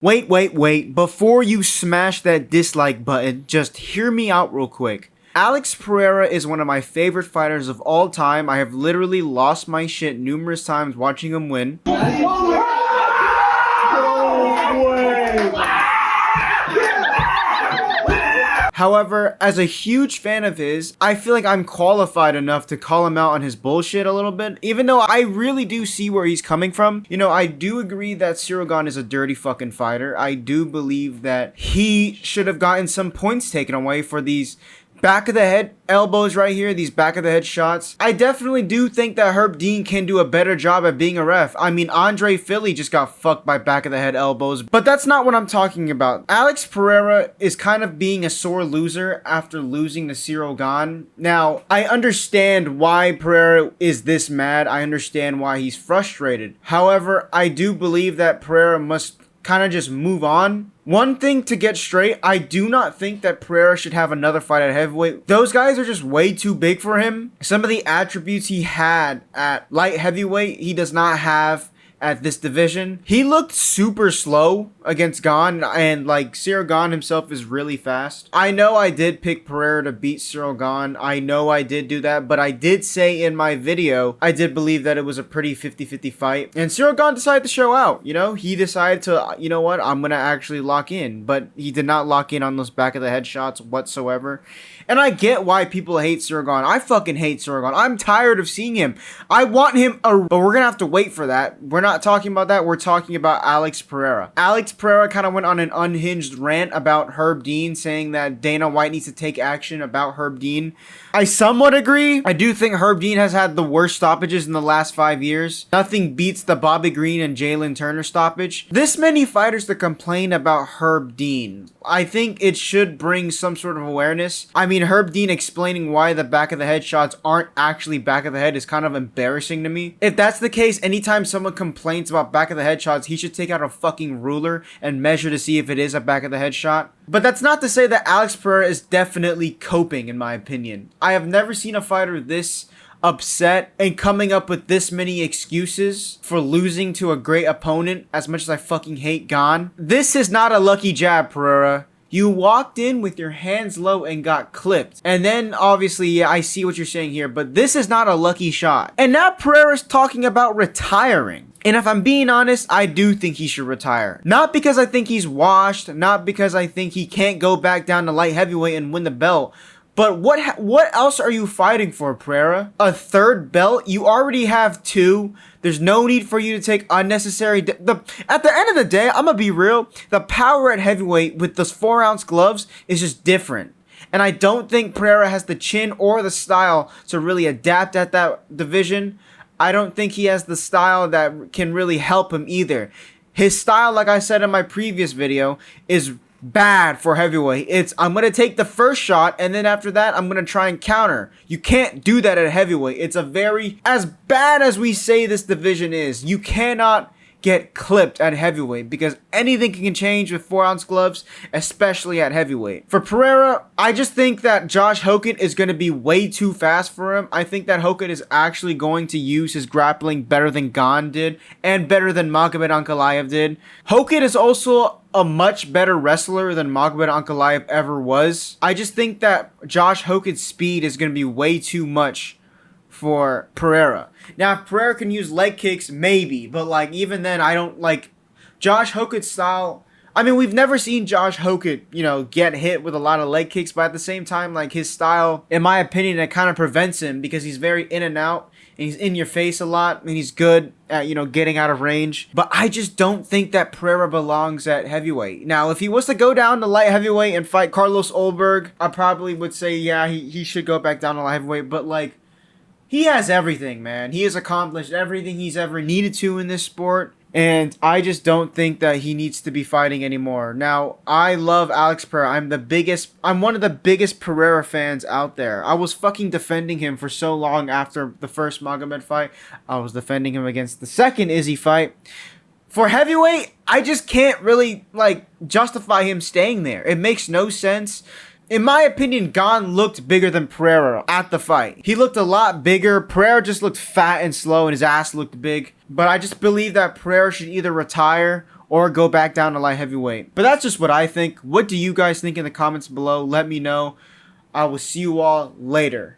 Wait. Before you smash that dislike button, just hear me out real quick. Alex Pereira is one of my favorite fighters of all time. I have literally lost my shit numerous times watching him win. However, as a huge fan of his, I feel like I'm qualified enough to call him out on his bullshit a little bit, even though I really do see where he's coming from. You know, I do agree that Ciryl Gane is a dirty fucking fighter. I do believe that he should have gotten some points taken away for these back of the head elbows right here, these back of the head shots. I definitely do think that Herb Dean can do a better job at being a ref. I mean, Andre Philly just got fucked by back of the head elbows, but that's not what I'm talking about. Alex Pereira is kind of being a sore loser after losing to Ciryl Gane. Now, I understand why Pereira is this mad. I understand why he's frustrated. However, I do believe that Pereira must kind of just move on. One thing to get straight, I do not think that Pereira should have another fight at heavyweight. Those guys are just way too big for him. Some of the attributes he had at light heavyweight, he does not have at this division. He looked super slow against Gane, and like Ciryl Gane himself is really fast. I know I did pick Pereira to beat Ciryl Gane. I know I did do that, but I did say in my video, I did believe that it was a pretty 50-50 fight. And Ciryl Gane decided to show out, you know? He decided to, you know what, I'm gonna actually lock in. But he did not lock in on those back of the head shots whatsoever. And I get why people hate Ciryl Gane. I fucking hate Ciryl Gane. I'm tired of seeing him. I want him, but we're gonna have to wait for that. We're not talking about that. We're talking about Alex Pereira. Alex Pereira kind of went on an unhinged rant about Herb Dean, saying that Dana White needs to take action about Herb Dean. I somewhat agree. I do think Herb Dean has had the worst stoppages in the last 5 years. Nothing beats the Bobby Green and Jalen Turner stoppage. This many fighters to complain about Herb Dean. I think it should bring some sort of awareness. I mean, Herb Dean explaining why the back of the head shots aren't actually back of the head is kind of embarrassing to me. If that's the case, anytime someone complains about back of the head shots, he should take out a fucking ruler and measure to see if it is a back of the head shot. But that's not to say that Alex Pereira is definitely coping, in my opinion. I have never seen a fighter this upset and coming up with this many excuses for losing to a great opponent, as much as I fucking hate Gane. This is not a lucky jab, Pereira. You walked in with your hands low and got clipped. And then, obviously, yeah, I see what you're saying here, but this is not a lucky shot. And now Pereira's talking about retiring. And if I'm being honest, I do think he should retire. Not because I think he's washed, not because I think he can't go back down to light heavyweight and win the belt, but what else are you fighting for, Pereira? A third belt? You already have 2. There's no need for you to take unnecessary... At the end of the day, I'm gonna be real. The power at heavyweight with those 4-ounce gloves is just different. And I don't think Pereira has the chin or the style to really adapt at that division. I don't think he has the style that can really help him either. His style, like I said in my previous video, is bad for heavyweight. It's, I'm going to take the first shot, and then after that, I'm going to try and counter. You can't do that at heavyweight. It's a very, as bad as we say this division is, you cannot get clipped at heavyweight because anything can change with 4-ounce gloves, especially at heavyweight. For Pereira, I just think that Josh Hogan is going to be way too fast for him. I think that Hogan is actually going to use his grappling better than Gane did and better than Magomed Ankalaev did. Hogan is also a much better wrestler than Magomed Ankalaev ever was. I just think that Josh Hogan's speed is going to be way too much for Pereira. Now, if Pereira can use leg kicks, maybe, but like even then, I don't like Josh Hogan's style. I mean, we've never seen Josh Hogan, you know, get hit with a lot of leg kicks, but at the same time, like his style, in my opinion, it kind of prevents him because he's very in and out and he's in your face a lot and he's good at, you know, getting out of range. But I just don't think that Pereira belongs at heavyweight. Now, if he was to go down to light heavyweight and fight Carlos Ulberg, I probably would say, yeah, he should go back down to light heavyweight, but like, he has everything, man. He has accomplished everything he's ever needed to in this sport. And I just don't think that he needs to be fighting anymore. Now, I love Alex Pereira. I'm one of the biggest Pereira fans out there. I was fucking defending him for so long after the first Magomed fight. I was defending him against the second Izzy fight. For heavyweight, I just can't really, like, justify him staying there. It makes no sense. In my opinion, Gane looked bigger than Pereira at the fight. He looked a lot bigger. Pereira just looked fat and slow and his ass looked big. But I just believe that Pereira should either retire or go back down to light heavyweight. But that's just what I think. What do you guys think in the comments below? Let me know. I will see you all later.